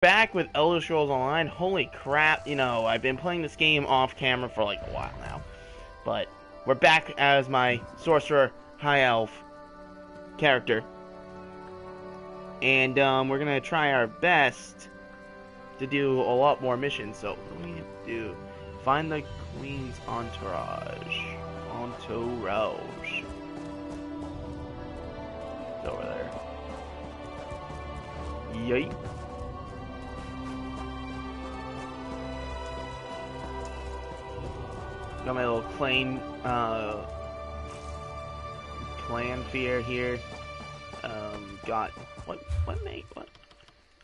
Back with Elder Scrolls Online. Holy crap, I've been playing this game off camera for like a while now. But we're back as my Sorcerer High Elf character. And we're gonna try our best to do a lot more missions. So what do we need to do? Find the Queen's entourage. Entourage. It's over there. Yay. Got my little plan fear here. Got what?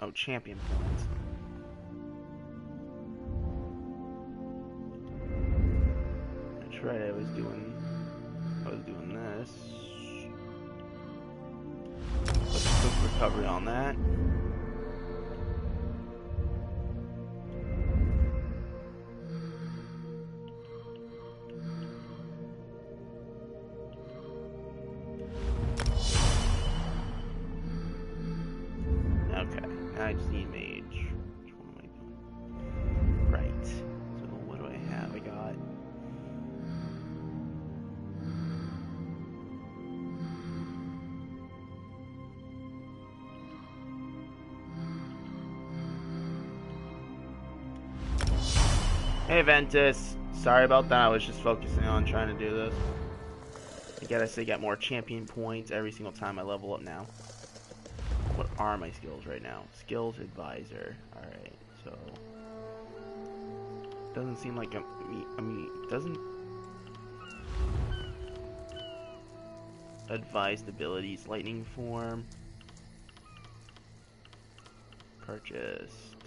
Oh, champion points. That's right. I was doing this. Put a quick recovery on that. I just need mage. Which one am I doing? Right. So what do I have? I got Hey Ventus. Sorry about that. I was just focusing on trying to do this. I guess I get more champion points every single time I level up now. What are my skills right now? Skills advisor. Alright, so doesn't seem like doesn't advised abilities. Lightning form. Purchased.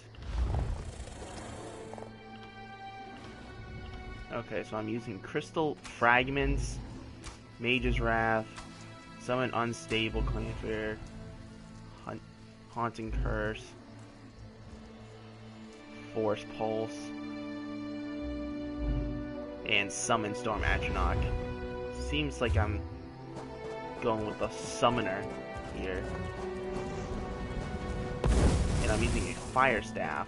Okay, so I'm using crystal fragments, Mage's Wrath, summon unstable Clannfear, Haunting Curse, Force Pulse, and Summon Storm Atronach. Seems like I'm going with the Summoner here. And I'm using a Fire Staff.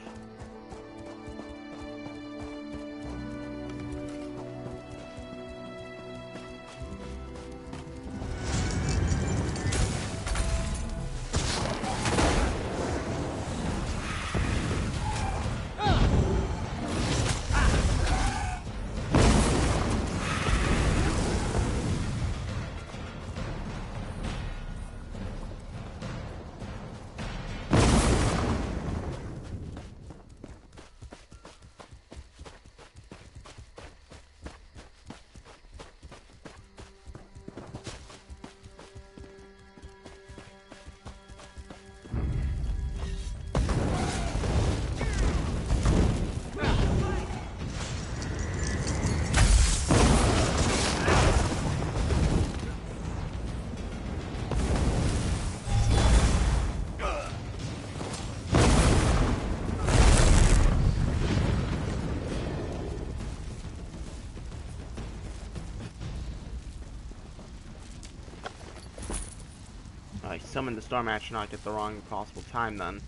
I summoned the Storm Atronach at the wrong possible time then.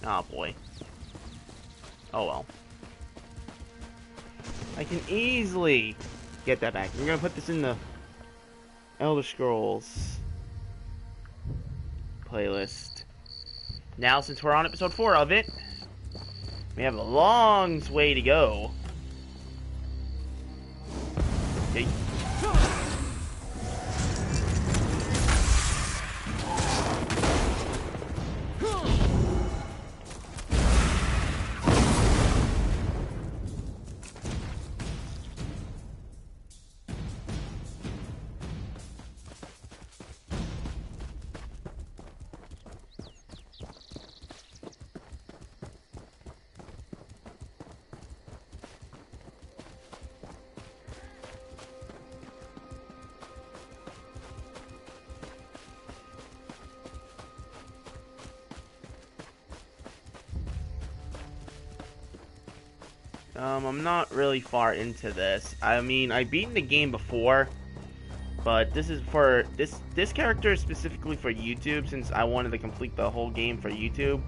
Oh boy. Oh well. I can easily get that back. We're gonna put this in the Elder Scrolls playlist. Now, since we're on episode 4 of it, we have a long way to go. Okay. I'm not really far into this. I mean, I've beaten the game before, but this is for this character is specifically for YouTube, since I wanted to complete the whole game for YouTube.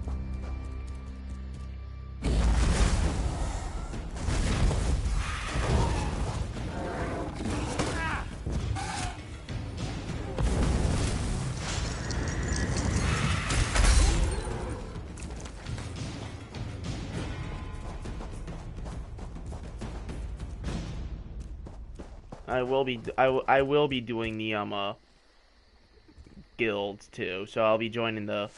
I will be. I will be doing the guilds too. So I'll be joining the.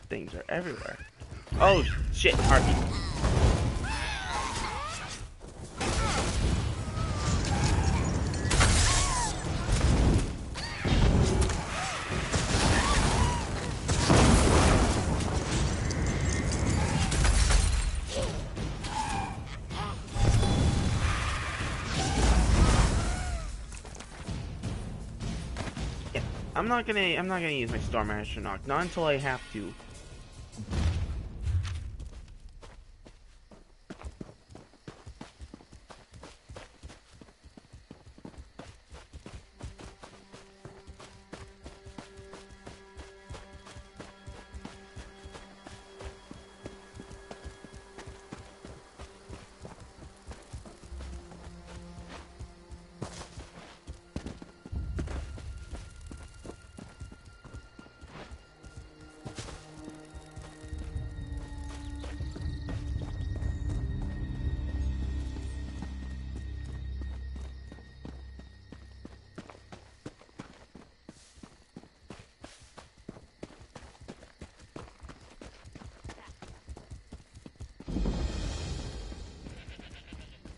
Things are everywhere. Oh shit, Harpy. Yeah, I'm not gonna use my Storm Astronaut, not until I have to.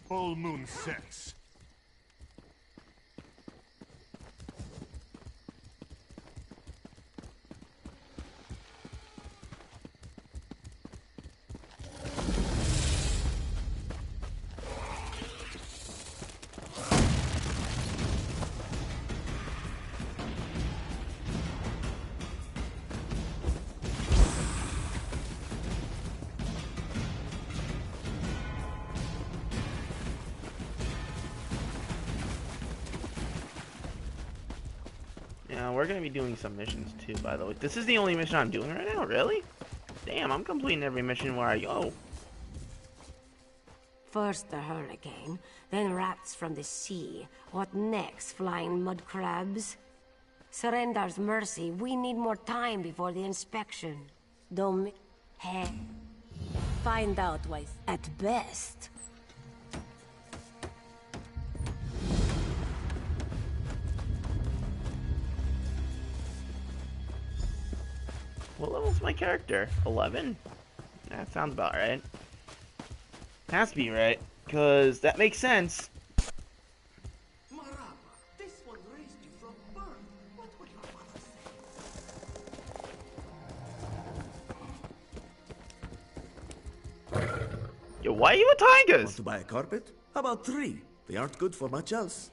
Full moon sets. Yeah, we're gonna be doing some missions too, by the way. This is the only mission I'm doing right now, really? Damn, I'm completing every mission where I go. First the hurricane, then rats from the sea. What next, flying mud crabs? Surrender's mercy, we need more time before the inspection. Don't find out why. At best. What level's my character? 11? That sounds about right. Has to be right, because that makes sense. Maraba, this one raised you from birth. What would your mother say? Yo, why are you with Want tigers? to buy a carpet? How about 3? They aren't good for much else.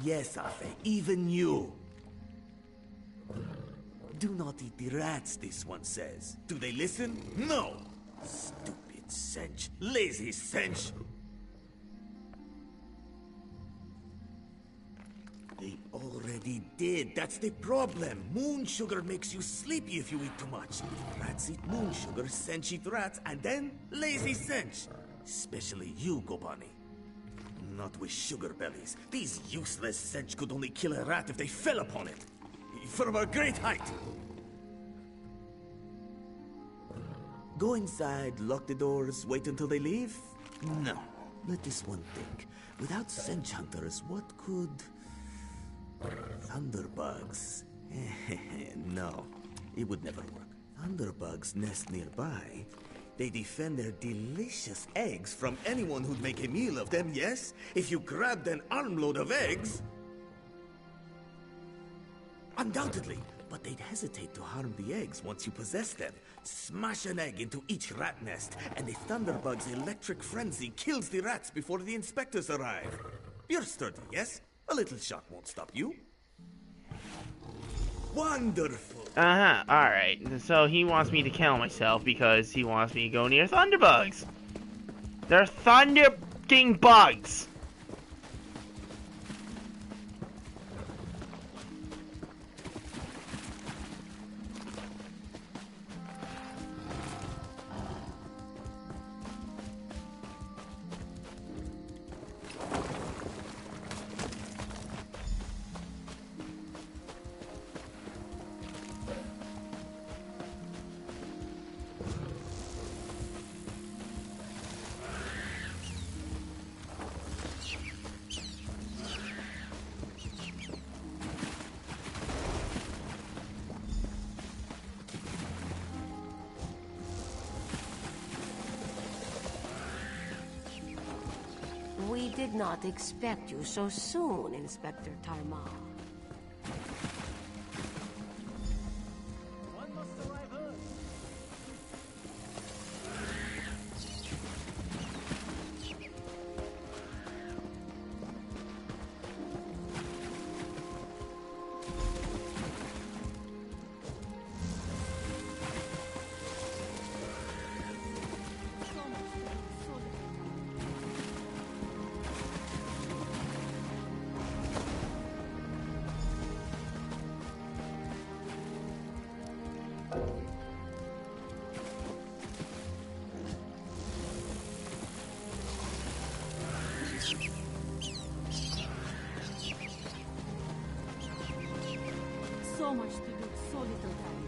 Yes, Afe, even you. Do not eat the rats, this one says. Do they listen? No! Stupid Sench. Lazy Sench. They already did. That's the problem. Moon sugar makes you sleepy if you eat too much. Rats eat moon sugar, Sench eat rats, and then lazy Sench. Especially you, Gobani. Not with sugar bellies. These useless Sench could only kill a rat if they fell upon it. From a great height. Go inside, lock the doors, wait until they leave? No. Let this one think. Without Sench hunters, what could... Thunderbugs. No, it would never work. Thunderbugs nest nearby. They defend their delicious eggs from anyone who'd make a meal of them, yes? If you grabbed an armload of eggs... Undoubtedly, but they'd hesitate to harm the eggs once you possess them. Smash an egg into each rat nest, and the Thunderbug's electric frenzy kills the rats before the inspectors arrive. You're sturdy, yes? A little shock won't stop you. Wonderful! Uh-huh, alright. So he wants me to kill myself because he wants me to go near Thunderbugs. They're Thunder-king bugs! We did not expect you so soon, Inspector Tarmar. So much to do, so little time.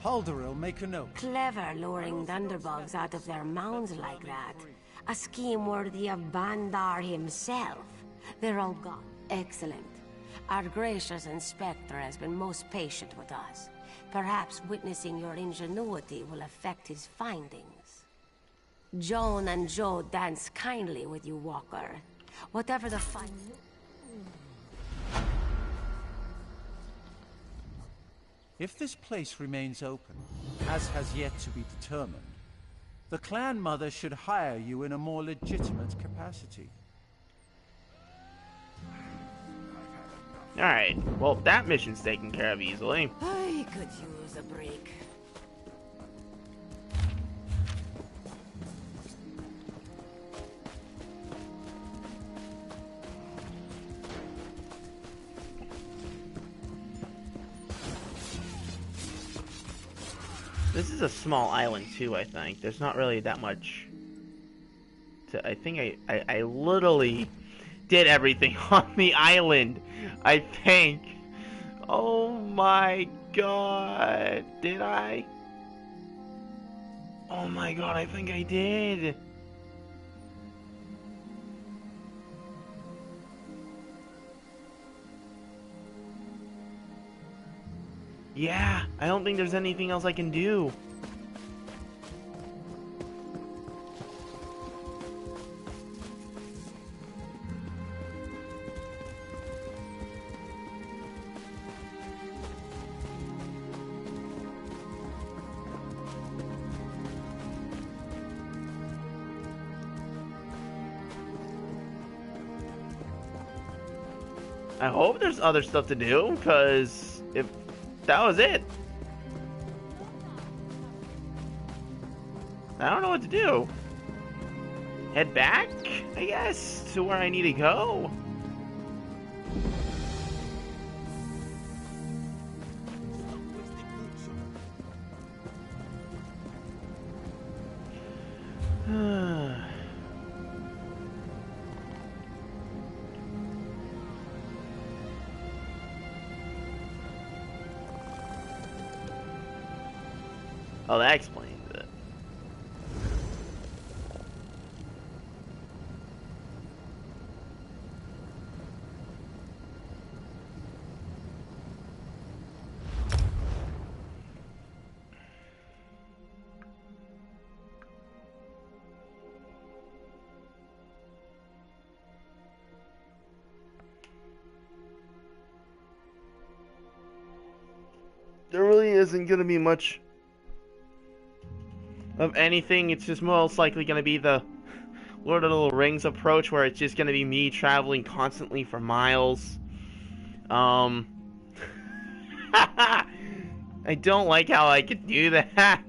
Halderil, make a note. Clever luring Thunderbugs out of their mounds like that. A scheme worthy of Bandar himself. They're all gone. Excellent. Our gracious Inspector has been most patient with us. Perhaps witnessing your ingenuity will affect his findings. Joan and Joe dance kindly with you, Walker. Whatever the fight... If this place remains open, as has yet to be determined, the clan mother should hire you in a more legitimate capacity. Alright, well, that mission's taken care of easily. I could use a break. This is a small island too, I think. There's not really that much to... I think I literally did everything on the island, I think. Oh my god. Did I? Oh my god, I think I did. Yeah, I don't think there's anything else I can do. I hope there's other stuff to do, because if that was it, I don't know what to do. Head back, I guess, to where I need to go. Oh, that explains it. There really isn't going to be much of anything. It's just most likely going to be the Lord of the Rings approach, where it's just going to be me traveling constantly for miles. I don't like how I could do that.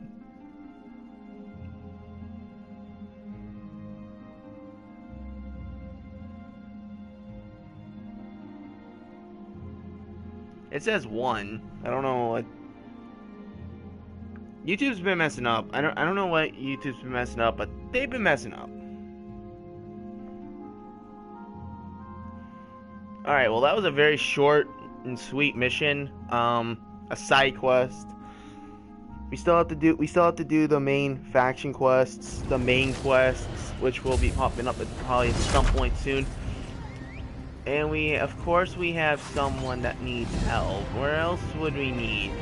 It says 1. I don't know what YouTube's been messing up. I don't know what YouTube's been messing up, but they've been messing up. Alright, well that was a very short and sweet mission. A side quest. We still have to do the main faction quests, the main quests, which will be popping up probably at some point soon. And of course we have someone that needs help. Where else would we need?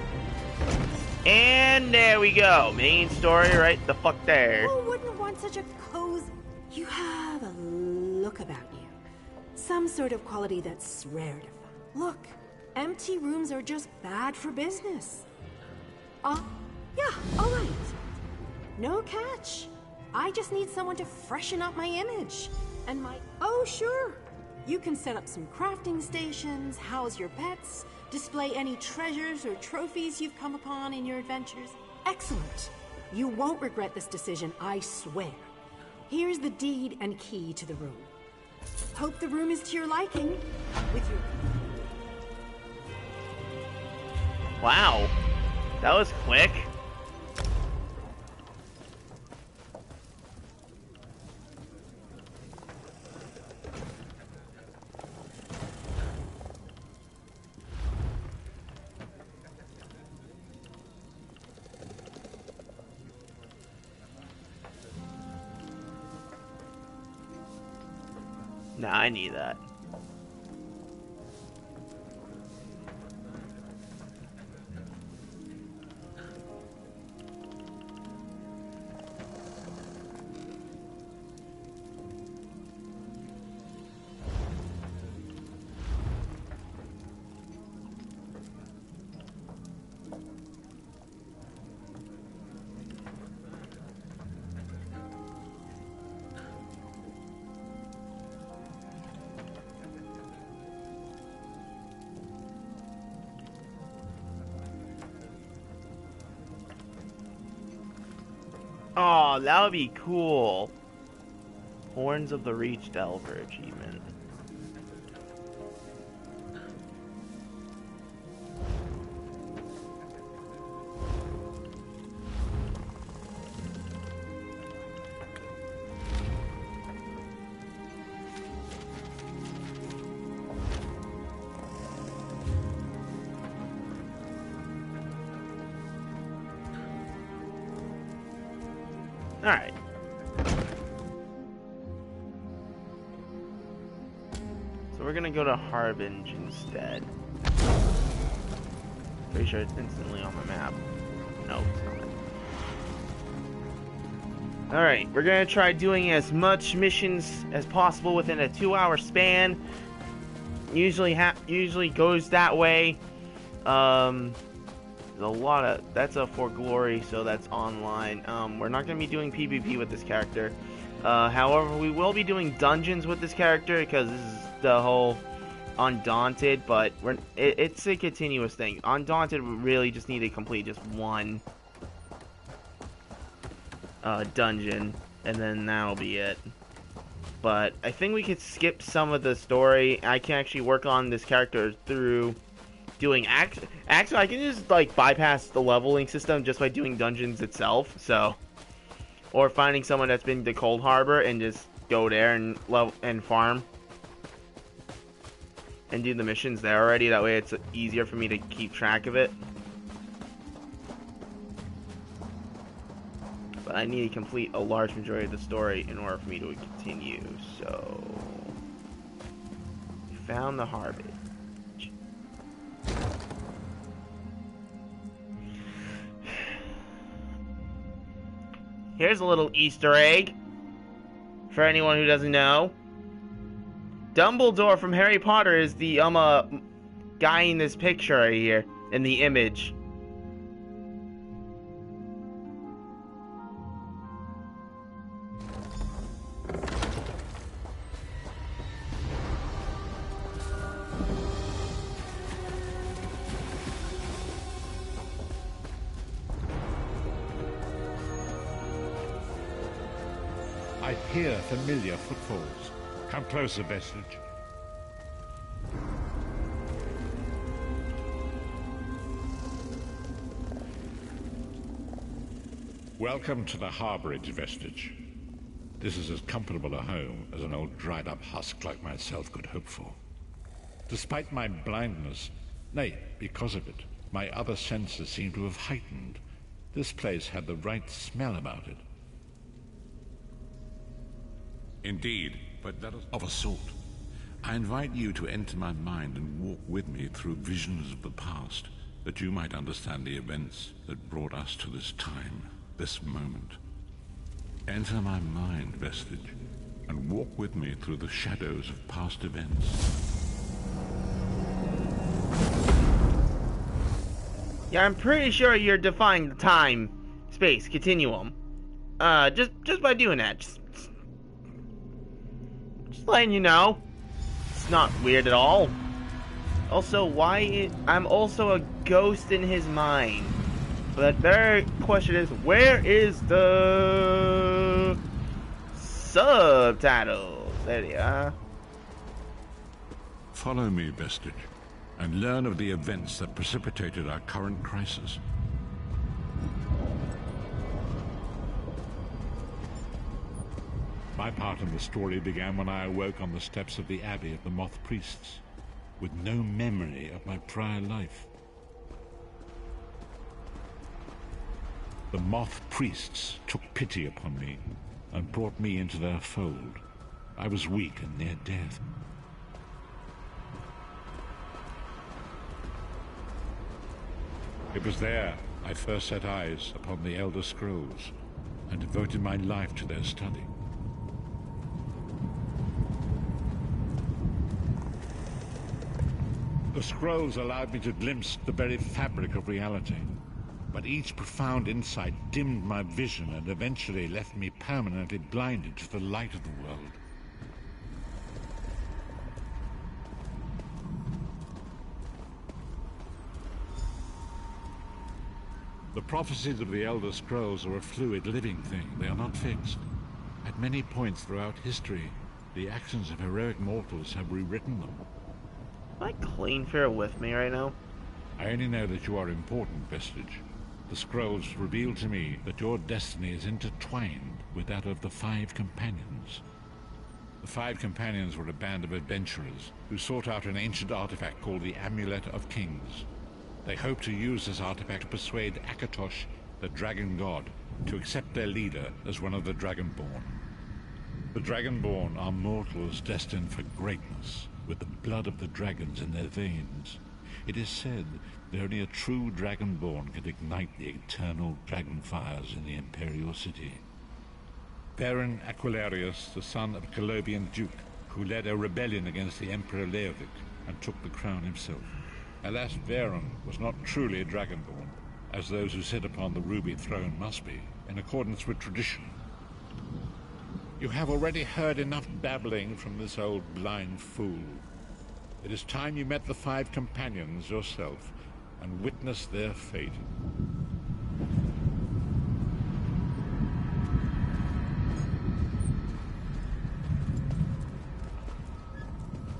And there we go. Main story right the fuck there. Who wouldn't want such a cozy... You have a look about you. Some sort of quality that's rare to find. Look, empty rooms are just bad for business. Yeah, alright. No catch. I just need someone to freshen up my image. And my... Oh, sure. You can set up some crafting stations, house your pets, display any treasures or trophies you've come upon in your adventures. Excellent. You won't regret this decision, I swear. Here's the deed and key to the room. Hope the room is to your liking. With your... Wow. That was quick. Nah, I need that. Oh, that would be cool. Horns of the Reach Delver achievement. Alright. So we're gonna go to Harbinge instead. Pretty sure it's instantly on the map. No, it's not. Alright, we're gonna try doing as much missions as possible within a 2-hour span. Usually goes that way. A lot of that's a For Glory, so that's online. We're not going to be doing PvP with this character. However, we will be doing dungeons with this character because this is the whole Undaunted, but it's a continuous thing. Undaunted, we really just need to complete just one dungeon, and then that'll be it. But I think we could skip some of the story. I can actually work on this character through doing actually I can just like bypass the leveling system just by doing dungeons itself. So, or finding someone that's been to Cold Harbor and just go there and level and farm and do the missions there already. That way it's easier for me to keep track of it. But I need to complete a large majority of the story in order for me to continue. So, we found the Harbor. Here's a little Easter egg for anyone who doesn't know. Dumbledore from Harry Potter is the guy in this picture right here in the image. I hear familiar footfalls. Come closer, Vestige. Welcome to the Harborage, Vestige. This is as comfortable a home as an old dried-up husk like myself could hope for. Despite my blindness, nay, because of it, my other senses seem to have heightened. This place had the right smell about it. Indeed, but that is of a sort. I invite you to enter my mind and walk with me through visions of the past. that you might understand the events that brought us to this time, this moment. Enter my mind, Vestige, and walk with me through the shadows of past events. Yeah, I'm pretty sure you're defying the time-space continuum. Just by doing that. Just letting you know. It's not weird at all. Also, I'm also a ghost in his mind. But the better question is, where is the subtitles? There they are. Follow me, Vestige, and learn of the events that precipitated our current crisis. My part in the story began when I awoke on the steps of the Abbey of the Moth Priests, with no memory of my prior life. The Moth Priests took pity upon me and brought me into their fold. I was weak and near death. It was there I first set eyes upon the Elder Scrolls and devoted my life to their study. The scrolls allowed me to glimpse the very fabric of reality, but each profound insight dimmed my vision and eventually left me permanently blinded to the light of the world. The prophecies of the Elder Scrolls are a fluid, living thing. They are not fixed. At many points throughout history, the actions of heroic mortals have rewritten them. Am I clean fair with me right now? I only know that you are important, Vestige. The scrolls reveal to me that your destiny is intertwined with that of the Five Companions. The Five Companions were a band of adventurers who sought out an ancient artifact called the Amulet of Kings. They hoped to use this artifact to persuade Akatosh, the Dragon God, to accept their leader as one of the Dragonborn. The Dragonborn are mortals destined for greatness, with the blood of the dragons in their veins. It is said that only a true Dragonborn can ignite the eternal dragon fires in the Imperial City. Baron Aquilarius, the son of a Colobian duke, who led a rebellion against the Emperor Leovic and took the crown himself. Alas, Varen was not truly a Dragonborn, as those who sit upon the ruby throne must be, in accordance with tradition. You have already heard enough babbling from this old blind fool. It is time you met the Five Companions yourself and witnessed their fate.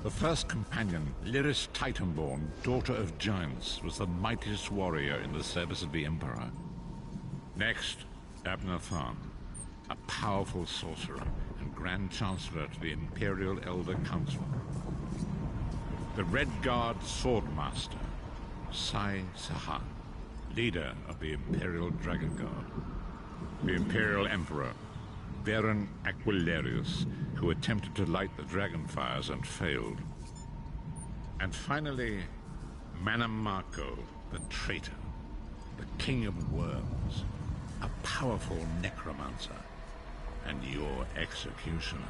The first companion, Lyris Titanborn, daughter of giants, was the mightiest warrior in the service of the Emperor. Next, Abner Tharn, a powerful sorcerer and Grand Chancellor to the Imperial Elder Council. The Red Guard Swordmaster, Sai Sahan, leader of the Imperial Dragon Guard. The Imperial Emperor, Baron Aquilarius, who attempted to light the dragon fires and failed. And finally, Manamako, the traitor, the King of Worms, a powerful necromancer, and your executioner.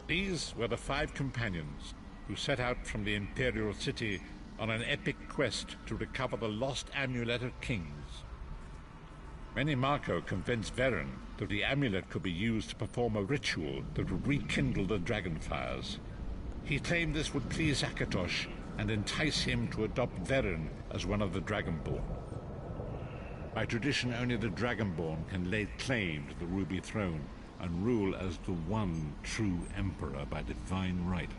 These were the Five Companions who set out from the Imperial City on an epic quest to recover the lost Amulet of Kings. Manamako convinced Varen that the amulet could be used to perform a ritual that would rekindle the dragon fires. He claimed this would please Akatosh and entice him to adopt Varen as one of the Dragonborn. By tradition, only the Dragonborn can lay claim to the Ruby Throne and rule as the one true Emperor by divine right.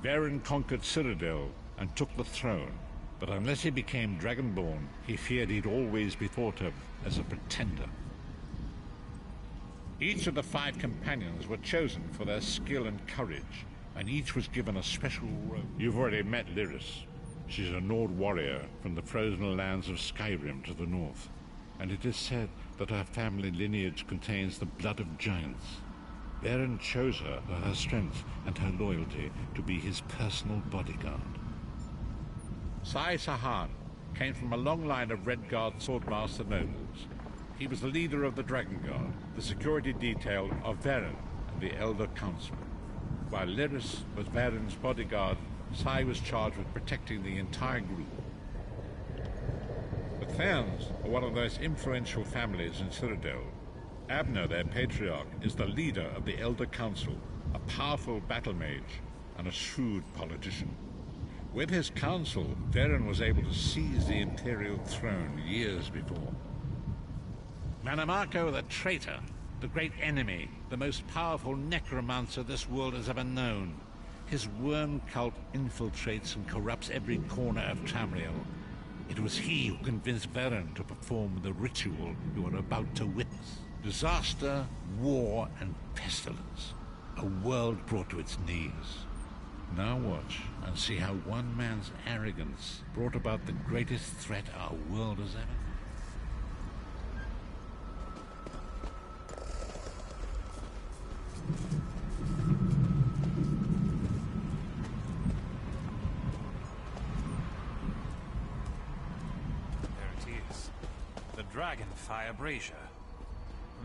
Varen conquered Cyrodiil and took the throne, but unless he became Dragonborn, he feared he'd always be thought of as a pretender. Each of the Five Companions were chosen for their skill and courage, and each was given a special role. You've already met Lyris. She's a Nord warrior from the frozen lands of Skyrim to the north, and it is said that her family lineage contains the blood of giants. Varen chose her for her strength and her loyalty to be his personal bodyguard. Sai Sahan came from a long line of Red Guard swordmaster nobles. He was the leader of the Dragon Guard, the security detail of Varen and the Elder Council. While Lyris was Varen's bodyguard, Sai was charged with protecting the entire group. The Therns are one of the most influential families in Citadel. Abner, their patriarch, is the leader of the Elder Council, a powerful battle mage and a shrewd politician. With his council, Varen was able to seize the Imperial throne years before. Manamako the traitor, the great enemy, the most powerful necromancer this world has ever known. His worm cult infiltrates and corrupts every corner of Tamriel. It was he who convinced Varen to perform the ritual you are about to witness. Disaster, war, and pestilence. A world brought to its knees. Now watch and see how one man's arrogance brought about the greatest threat our world has ever There it is. The Dragonfire Brazier.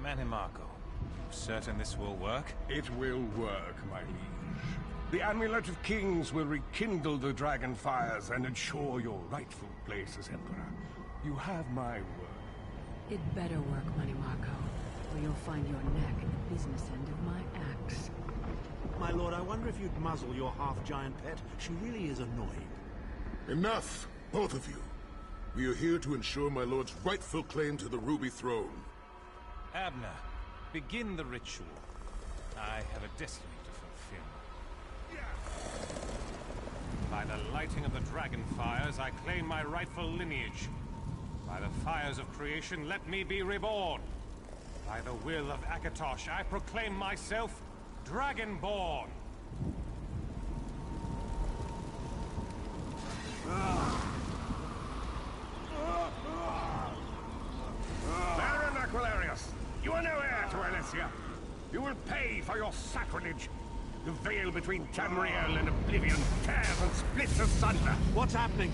Manimako, you certain this will work? It will work, my liege. The Amulet of Kings will rekindle the dragon fires and ensure your rightful place as Emperor. You have my word. It better work, Manimako, or you'll find your neck at the business end of my axe. My lord, I wonder if you'd muzzle your half-giant pet. She really is annoying. Enough, both of you. We are here to ensure my lord's rightful claim to the Ruby Throne. Abner, begin the ritual. I have a destiny to fulfill. By the lighting of the dragon fires, I claim my rightful lineage. By the fires of creation, let me be reborn. By the will of Akatosh, I proclaim myself Dragonborn. Baron Aquilarius, you are no heir to Alessia. You will pay for your sacrilege. The veil between Tamriel and Oblivion tears and splits asunder. What's happening?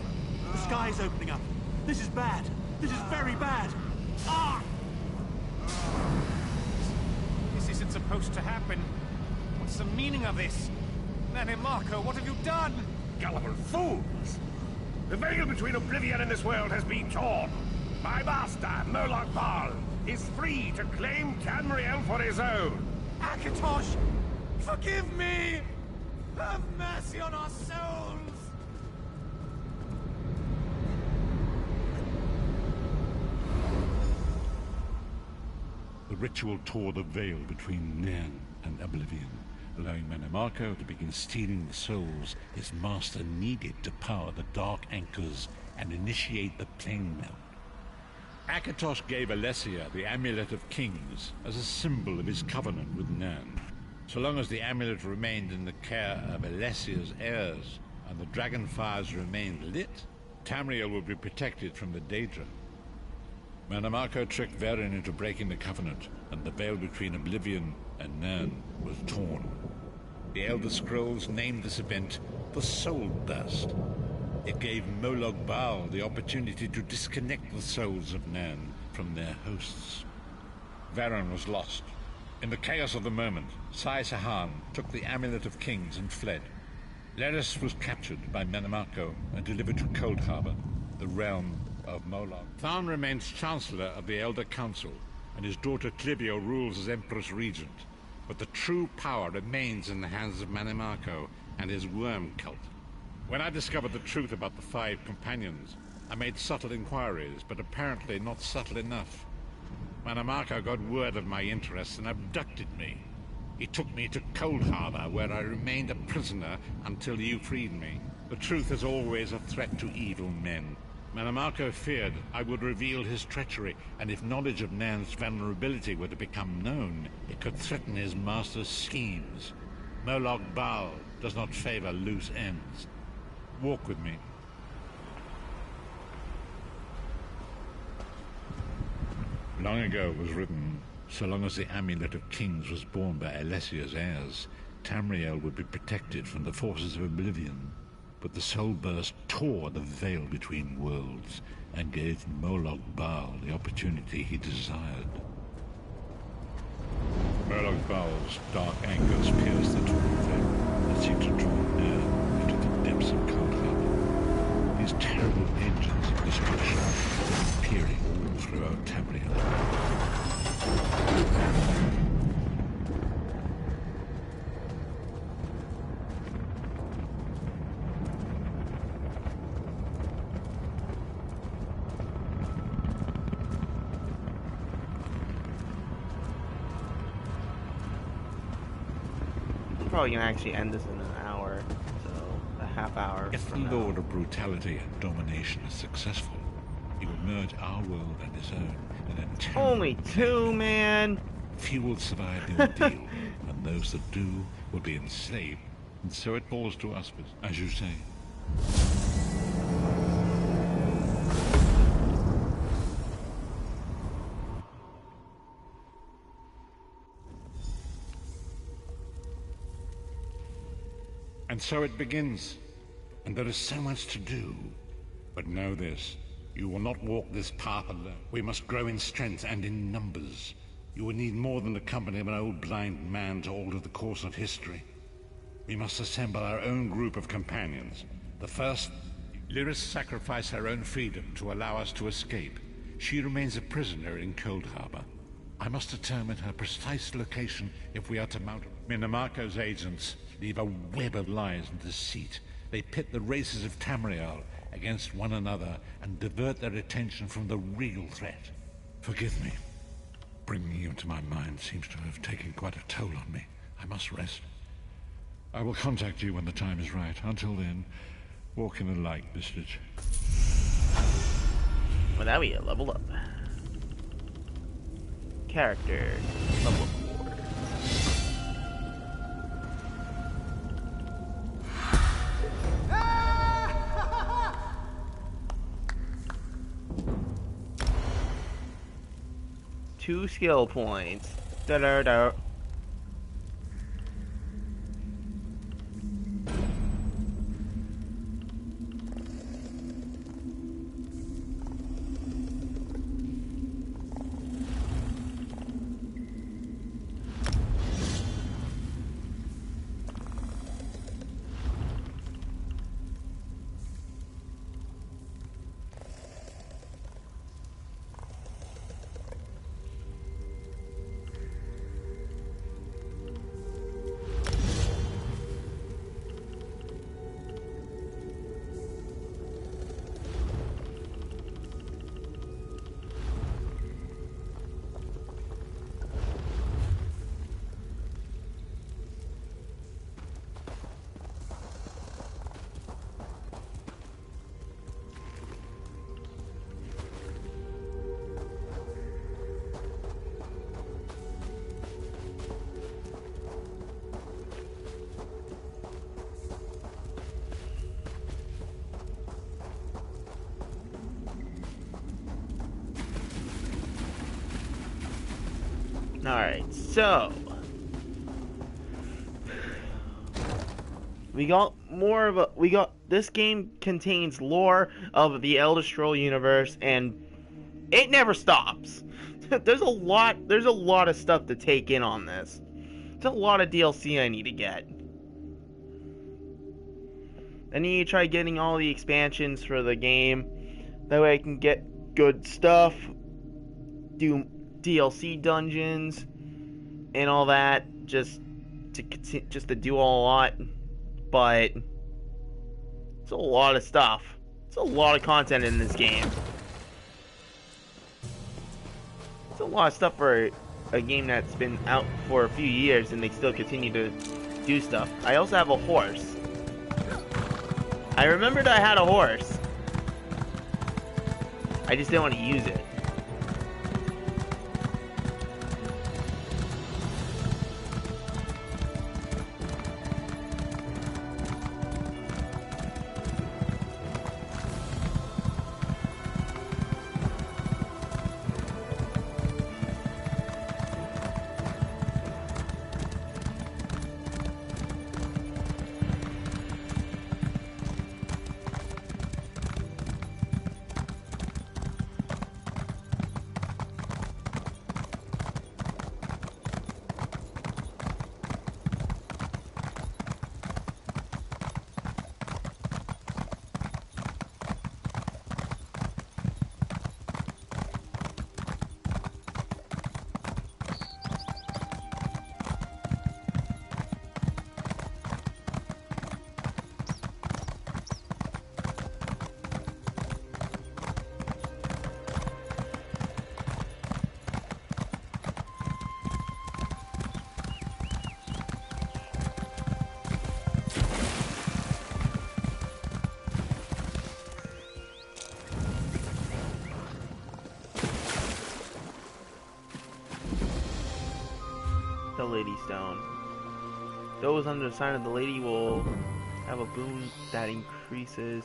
The sky's opening up. This is bad. This is very bad. Ah! This isn't supposed to happen. What's the meaning of this? Manimako, what have you done? Gullible fools! The veil between Oblivion and this world has been torn. My master, Moloch Bal, is free to claim Tamriel for his own. Akatosh, forgive me! Have mercy on our souls! The ritual tore the veil between Nairn and Oblivion, allowing Manamako to begin stealing the souls his master needed to power the Dark Anchors and initiate the plane melt. Akatosh gave Alessia the Amulet of Kings as a symbol of his covenant with Nairn. So long as the amulet remained in the care of Alessia's heirs and the dragon fires remained lit, Tamriel would be protected from the Daedra. Manamako tricked Varen into breaking the covenant, and the veil between Oblivion and Nairn was torn. The Elder Scrolls named this event the Soul Burst. It gave Moloch Bal the opportunity to disconnect the souls of Nairn from their hosts. Varen was lost. In the chaos of the moment, Sai Sahan took the Amulet of Kings and fled. Lyris was captured by Manamako and delivered to Cold Harbor, the realm of Moloch. Tharn remains Chancellor of the Elder Council, and his daughter Clivio rules as Empress Regent. But the true power remains in the hands of Manamako and his worm cult. When I discovered the truth about the 5 companions, I made subtle inquiries, but apparently not subtle enough. Manamako got word of my interests and abducted me. He took me to Cold Harbor, where I remained a prisoner until you freed me. The truth is always a threat to evil men. Manamako feared I would reveal his treachery, and if knowledge of Nairn's vulnerability were to become known, it could threaten his master's schemes. Moloch Bal does not favor loose ends. Walk with me. Long ago it was written, so long as the Amulet of Kings was borne by Alessia's heirs, Tamriel would be protected from the forces of Oblivion. but the soul burst tore the veil between worlds and gave Moloch Baal the opportunity he desired. Moloch Baal's dark angers pierced the torn veil and seemed to draw air into the depths of Coldharbour. These terrible engines of destruction were peering all throughout Tamriel. Probably gonna actually end this in an hour, so a half hour. If the Lord of Brutality and Domination is successful, he will merge our world and his own in a terrible... Only 2, man! Few will survive the ordeal, and those that do will be enslaved. And so it falls to us, as you say. And so it begins, and there is so much to do. But know this, you will not walk this path alone. We must grow in strength and in numbers. You will need more than the company of an old blind man to alter the course of history. We must assemble our own group of companions. The first, Lyris sacrificed her own freedom to allow us to escape. She remains a prisoner in Coldharbour. I must determine her precise location if we are to mount. Minimarco's agents leave a web of lies and deceit. They pit the races of Tamriel against one another and divert their attention from the real threat. Forgive me. Bringing you into my mind seems to have taken quite a toll on me. I must rest. I will contact you when the time is right. Until then, walk in the light, Vistage. Well, now we get leveled up. Character, level 4. Two skill points. Da-da-da. Alright, so we got more of a this game contains lore of the Elder Scroll universe, and it never stops. There's a lot of stuff to take in on this. There's a lot of DLC I need to get. I need to try getting all the expansions for the game. That way I can get good stuff, do DLC dungeons and all that, just to do a lot. But it's a lot of stuff. It's a lot of content in this game. It's a lot of stuff for a game that's been out for a few years and they still continue to do stuff. I also have a horse. I remembered I had a horse. I just didn't want to use it. stone. Those under the sign of the lady will have a boon that increases.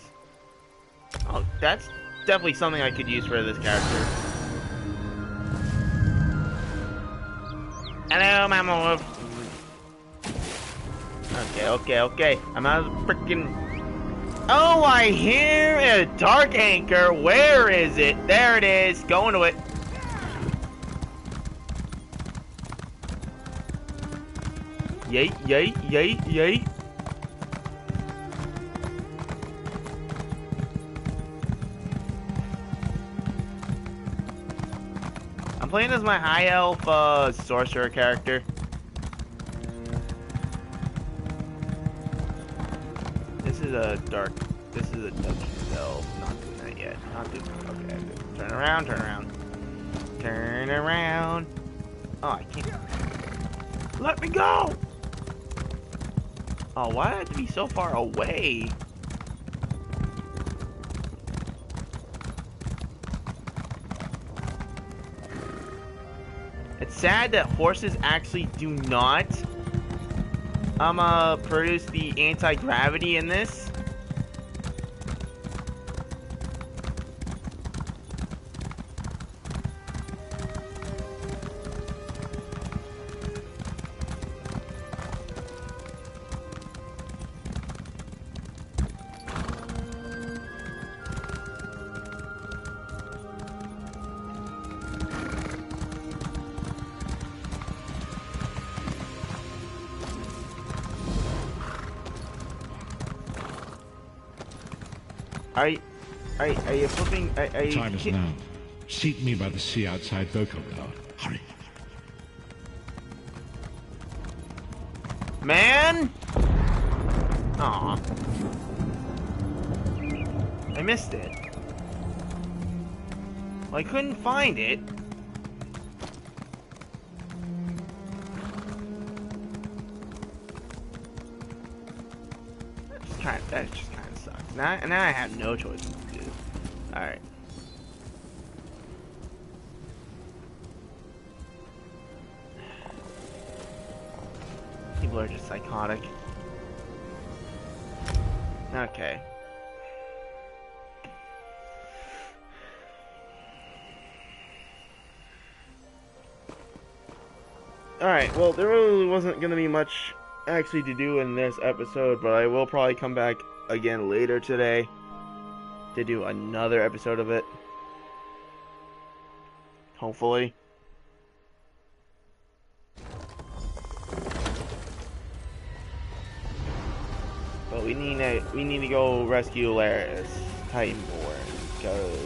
Oh, that's definitely something I could use for this character. Hello, Mama Wolf. Okay. I'm out of the freaking. Oh, I hear a dark anchor. Where is it? There it is. Going to it. Yay. I'm playing as my high elf sorcerer character. This is a dungeon elf. Not doing that yet. Okay. Turn around. Oh, I can't. Let me go! Oh, why do I have to be so far away? It's sad that horses actually do not produce the anti-gravity in this. Are you flipping? Are you Time is now. Seat me by the sea outside Vocal Tower. Hurry. Man! Aw. I missed it. Well, I couldn't find it. That just kind of sucks. Now I have no choice what to do. Alright. People are just psychotic. Okay. Alright, well, there really wasn't going to be much actually to do in this episode, but I will probably come back again later today to do another episode of it. Hopefully. But we need to go rescue Laris Titanborn, because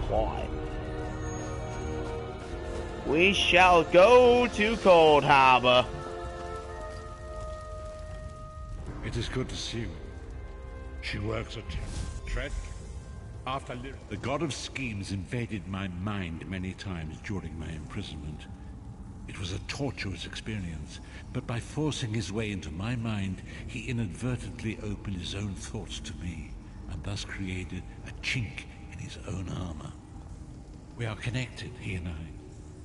why? We shall go to Cold Harbor. It is good to see you. She works at Trek. After the god of schemes invaded my mind many times during my imprisonment. It was a tortuous experience, but by forcing his way into my mind, he inadvertently opened his own thoughts to me, and thus created a chink in his own armor. We are connected, he and I.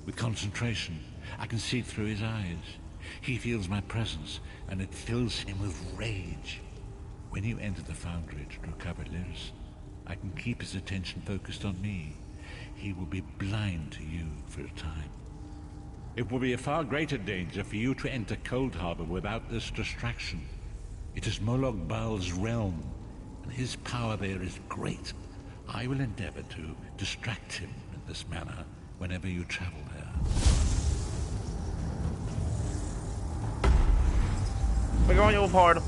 With concentration, I can see through his eyes. He feels my presence, and it fills him with rage. When you enter the foundry to recover Lyris, I can keep his attention focused on me. He will be blind to you for a time. It will be a far greater danger for you to enter Cold Harbor without this distraction. It is Molag Bal's realm, and his power there is great. I will endeavor to distract him in this manner whenever you travel there. We're going over hard.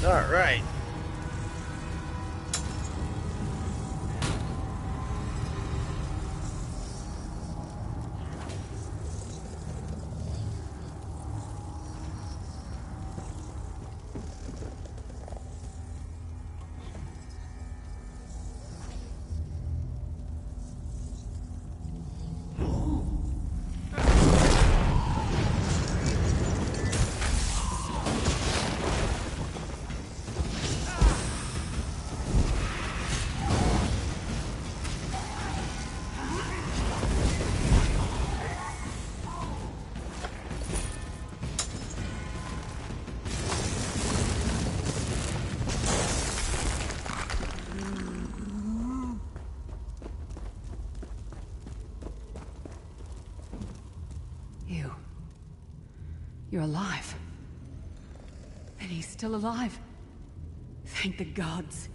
All right. You're alive. And he's still alive. Thank the gods.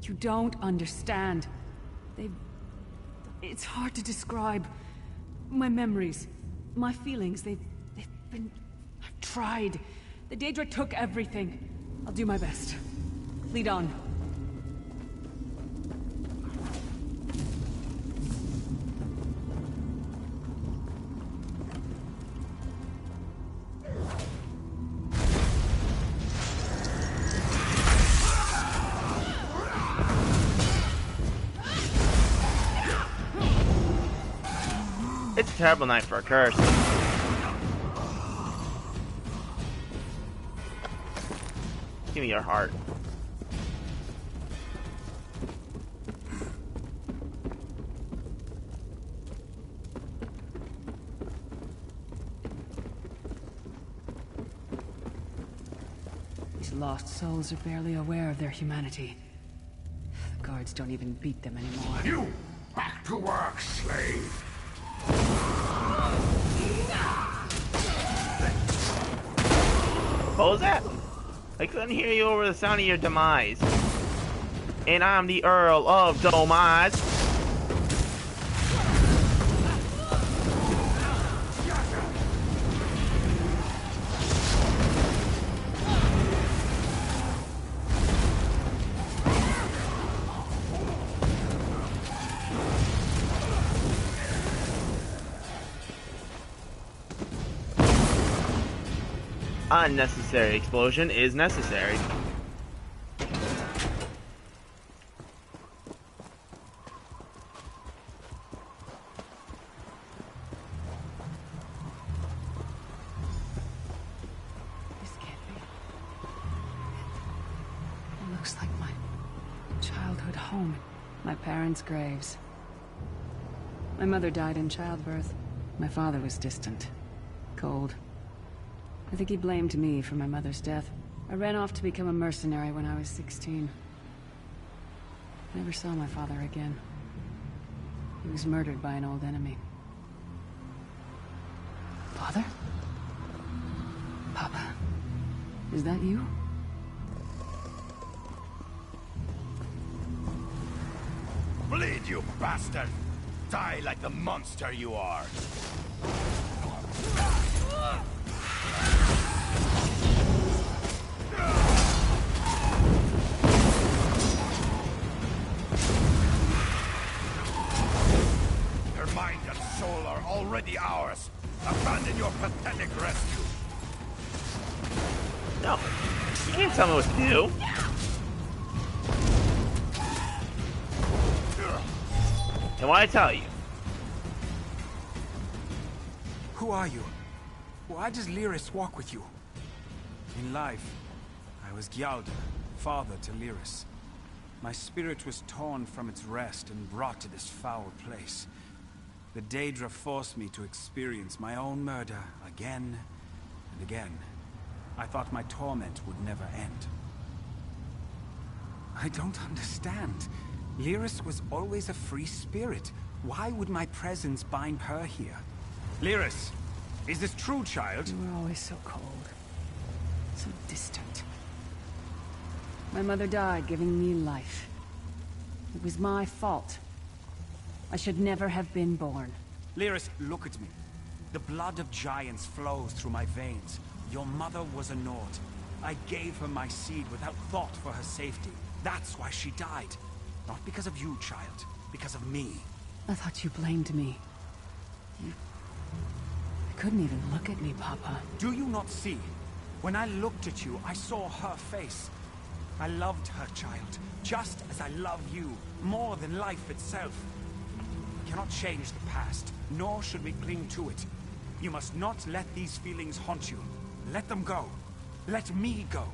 You don't understand. It's hard to describe. My memories, my feelings, they've been... I've tried. The Daedra took everything. I'll do my best. Lead on. It's a terrible night for a curse. Give me your heart. These lost souls are barely aware of their humanity. The guards don't even beat them anymore. You! Back to work, slave! What was that? I couldn't hear you over the sound of your demise. And I'm the Earl of Domise. Unnecessary explosion is necessary. This can't be. It looks like my childhood home. My parents' graves. My mother died in childbirth. My father was distant. Cold. I think he blamed me for my mother's death. I ran off to become a mercenary when I was 16. I never saw my father again. He was murdered by an old enemy. Father? Papa? Is that you? Bleed, you bastard! Die like the monster you are! Your mind and soul are already ours. Abandon your pathetic rescue. No, you can't tell me what to do. And why I tell you? Who are you? Why does Lyris walk with you? In life, I was Gyalda, father to Lyris. My spirit was torn from its rest and brought to this foul place. The Daedra forced me to experience my own murder again and again. I thought my torment would never end. I don't understand. Lyris was always a free spirit. Why would my presence bind her here? Lyris! Is this true, child? You were always so cold. So distant. My mother died giving me life. It was my fault. I should never have been born. Lyris, look at me. The blood of giants flows through my veins. Your mother was a Nord. I gave her my seed without thought for her safety. That's why she died. Not because of you, child. Because of me. I thought you blamed me. You couldn't even look at me, Papa. Do you not see? When I looked at you, I saw her face. I loved her, child, just as I love you, more than life itself. We cannot change the past, nor should we cling to it. You must not let these feelings haunt you. Let them go. Let me go.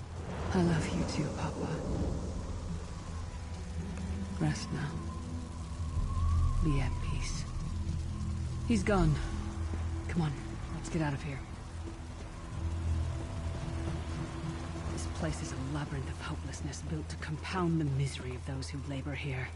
I love you too, Papa. Rest now. Be at peace. He's gone. Come on, let's get out of here. This place is a labyrinth of hopelessness built to compound the misery of those who labor here.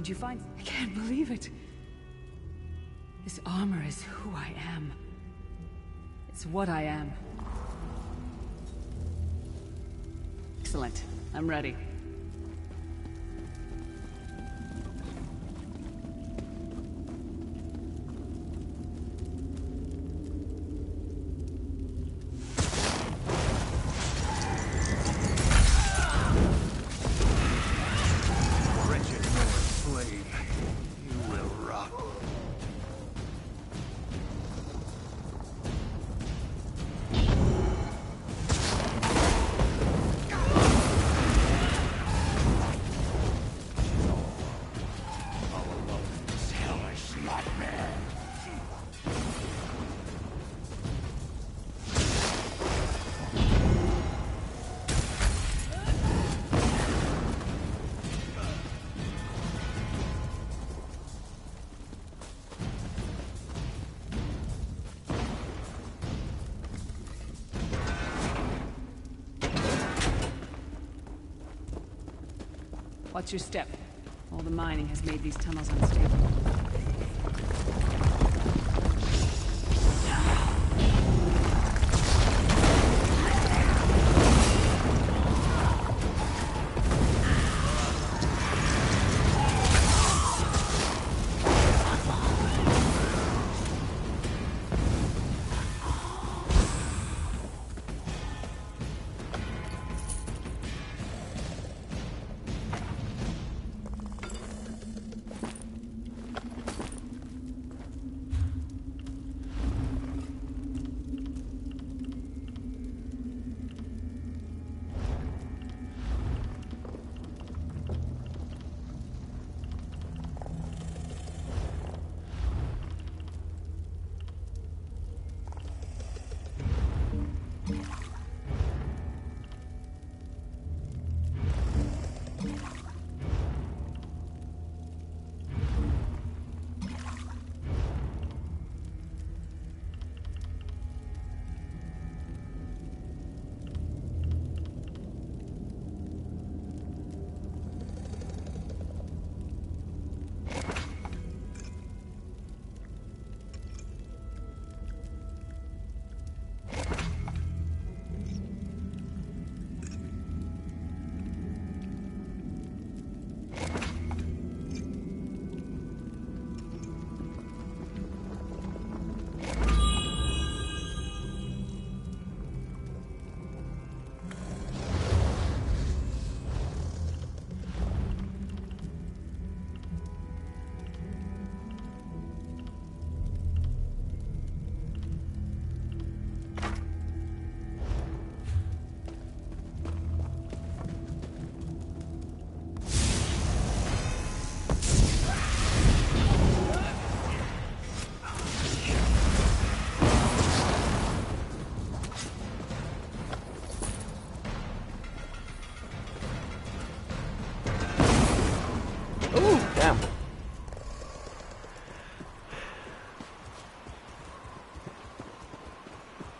Did you find... I can't believe it. This armor is who I am. It's what I am. Excellent. I'm ready. Watch your step. All the mining has made these tunnels unstable.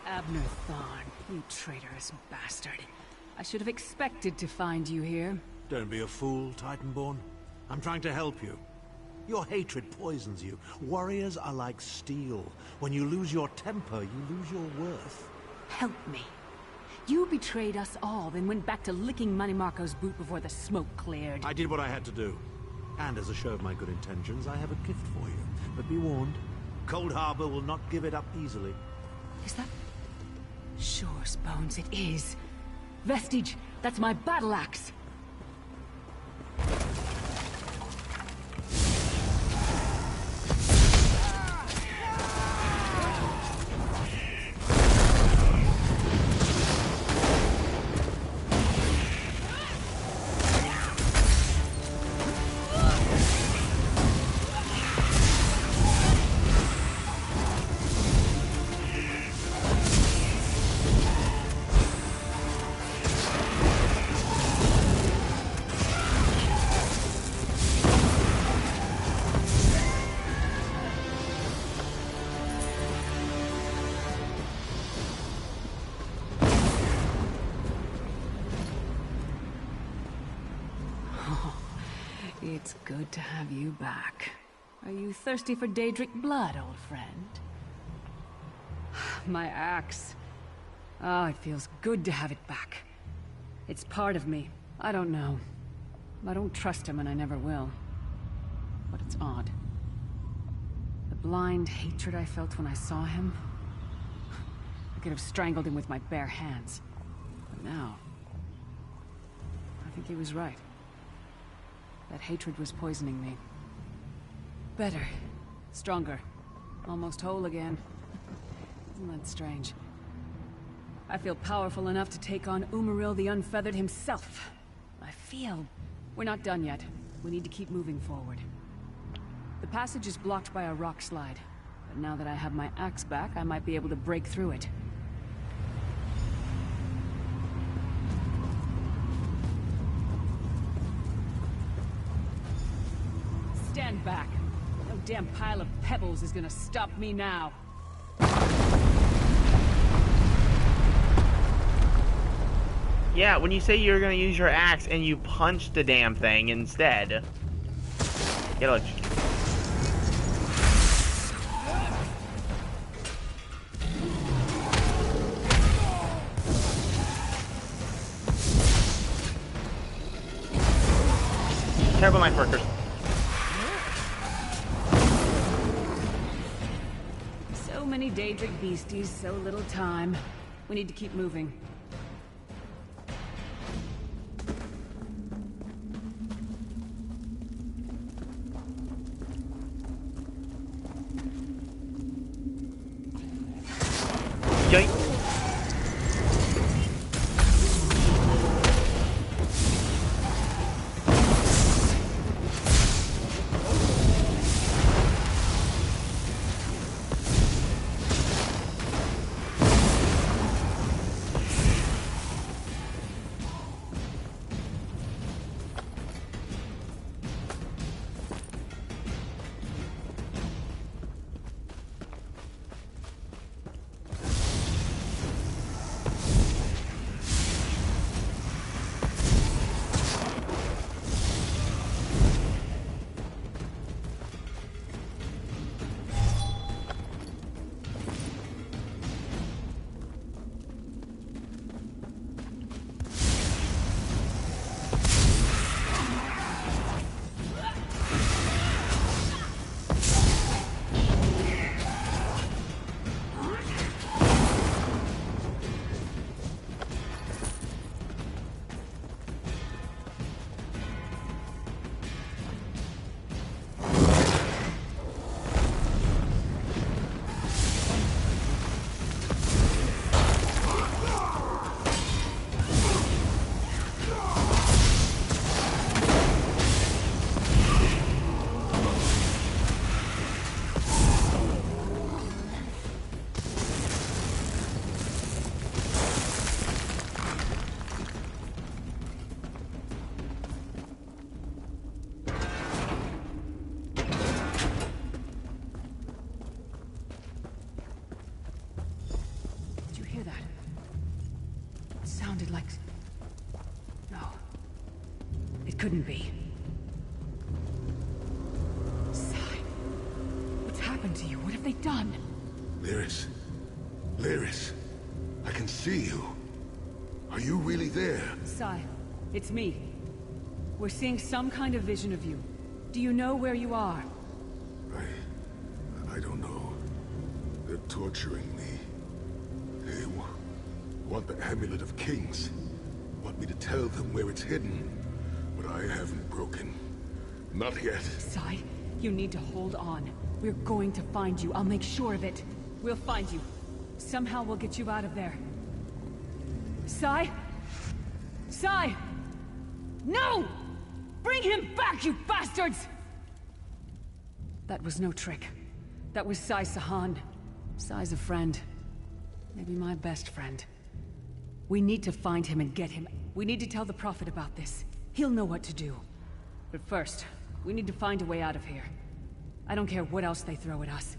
Abner Thorn, you traitorous bastard. I should have expected to find you here. Don't be a fool, Titanborn. I'm trying to help you. Your hatred poisons you. Warriors are like steel. When you lose your temper, you lose your worth. Help me. You betrayed us all, then went back to licking Manny Marco's boot before the smoke cleared. I did what I had to do. And as a show of my good intentions, I have a gift for you. But be warned, Cold Harbor will not give it up easily. Is that... Sure, Bones, it is. Vestige, that's my battle axe. It's good to have you back. Are you thirsty for Daedric blood, old friend? My axe. Ah, it feels good to have it back. It's part of me. I don't know. I don't trust him and I never will. But it's odd. The blind hatred I felt when I saw him... I could have strangled him with my bare hands. But now... I think he was right. That hatred was poisoning me. Better. Stronger. Almost whole again. Isn't that strange? I feel powerful enough to take on Umaril the Unfeathered himself. I feel... We're not done yet. We need to keep moving forward. The passage is blocked by a rock slide. But now that I have my axe back, I might be able to break through it. Stand back. No damn pile of pebbles is gonna stop me now. Yeah, when you say you're gonna use your axe and you punch the damn thing instead. Get electrocuted. Terrible knife workers. So many Daedric beasties, so little time. We need to keep moving. Yoink. Couldn't be. Sai, what's happened to you? What have they done? Lyris. Lyris. I can see you. Are you really there? Sai, it's me. We're seeing some kind of vision of you. Do you know where you are? I don't know. They're torturing me. They want the Amulet of Kings. Want me to tell them where it's hidden. But I haven't broken. Not yet. Sai, you need to hold on. We're going to find you. I'll make sure of it. We'll find you. Somehow we'll get you out of there. Sai? Sai! No! Bring him back, you bastards! That was no trick. That was Sai Sahan. Sai's a friend. Maybe my best friend. We need to find him and get him. We need to tell the Prophet about this. He'll know what to do. But first, we need to find a way out of here. I don't care what else they throw at us.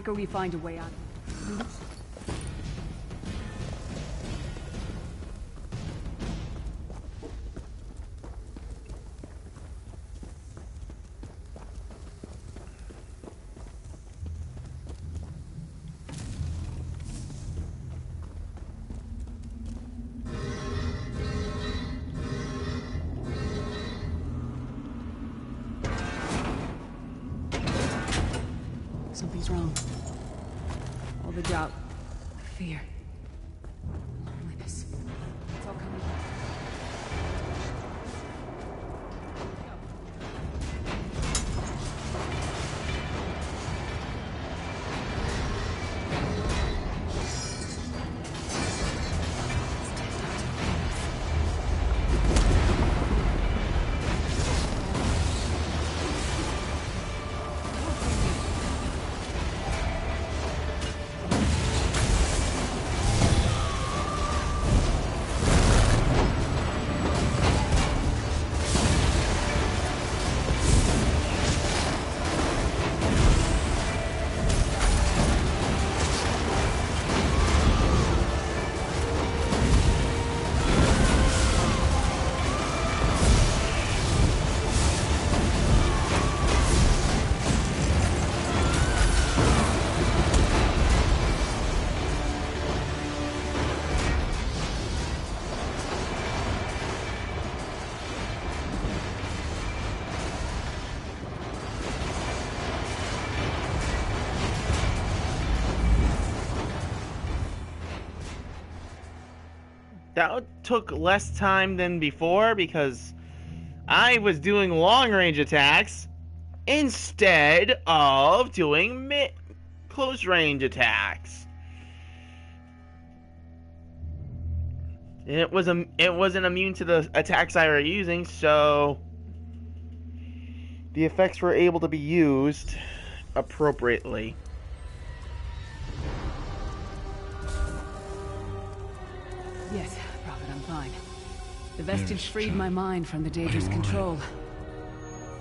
quicker we find a way out. Something's wrong. All the doubt, fear, loneliness. It's all coming back. That took less time than before because I was doing long-range attacks instead of doing close-range attacks. It wasn't immune to the attacks I were using, so the effects were able to be used appropriately. Yes, Prophet, I'm fine. The vestige freed my mind from the Daedra's control.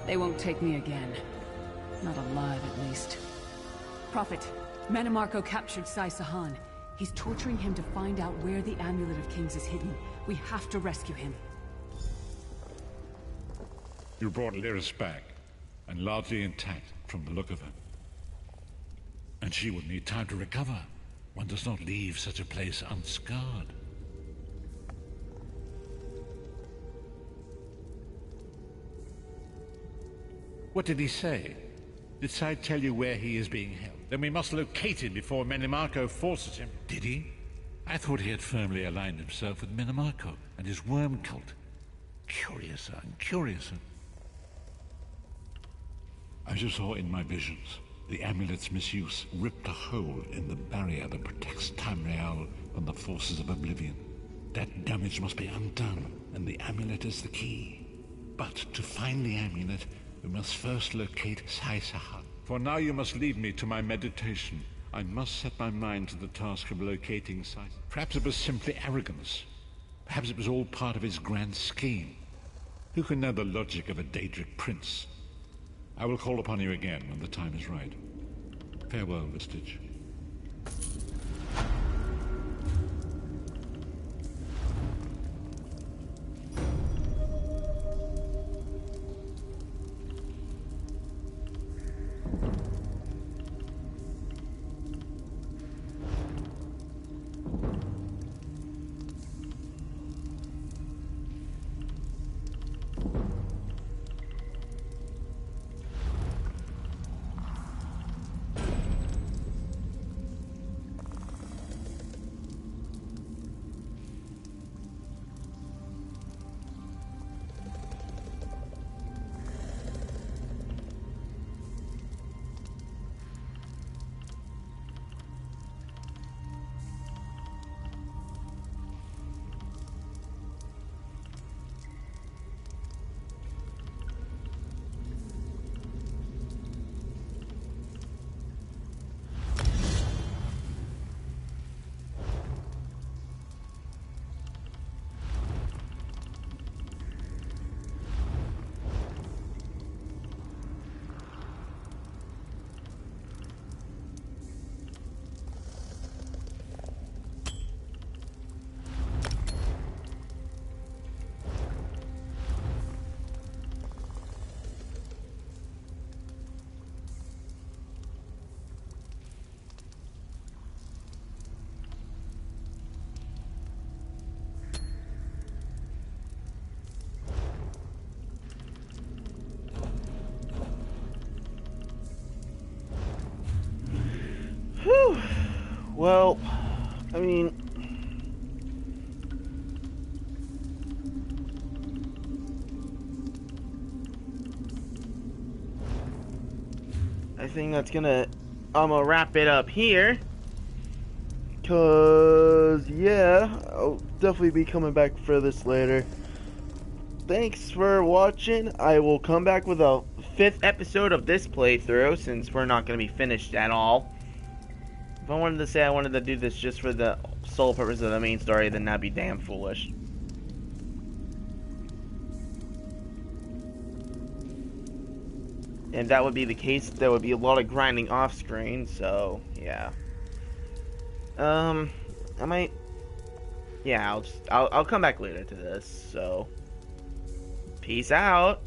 They won't take me again. Not alive, at least. Prophet, Mannimarco captured Sai Sahan. He's torturing him to find out where the Amulet of Kings is hidden. We have to rescue him. You brought Lyris back, and largely intact from the look of her. And she would need time to recover. One does not leave such a place unscarred. What did he say? Did Sai tell you where he is being held? Then we must locate him before Mannimarco forces him. Did he? I thought he had firmly aligned himself with Mannimarco and his worm cult. Curiouser and curiouser. As you saw in my visions, the amulet's misuse ripped a hole in the barrier that protects Tamriel from the forces of oblivion. That damage must be undone, and the amulet is the key. But to find the amulet, we must first locate Sai Sahan. For now you must leave me to my meditation. I must set my mind to the task of locating Sai. Perhaps it was simply arrogance. Perhaps it was all part of his grand scheme. Who can know the logic of a Daedric prince? I will call upon you again when the time is right. Farewell, Vestige. Well, I mean, I think that's gonna, I'm gonna wrap it up here. Cause, yeah, I'll definitely be coming back for this later. Thanks for watching. I will come back with a 5th episode of this playthrough, since we're not gonna be finished at all. If I wanted to say I wanted to do this just for the sole purpose of the main story, then that'd be damn foolish. And that would be the case, there would be a lot of grinding off screen, so yeah. I might, yeah, I'll come back later to this, so peace out.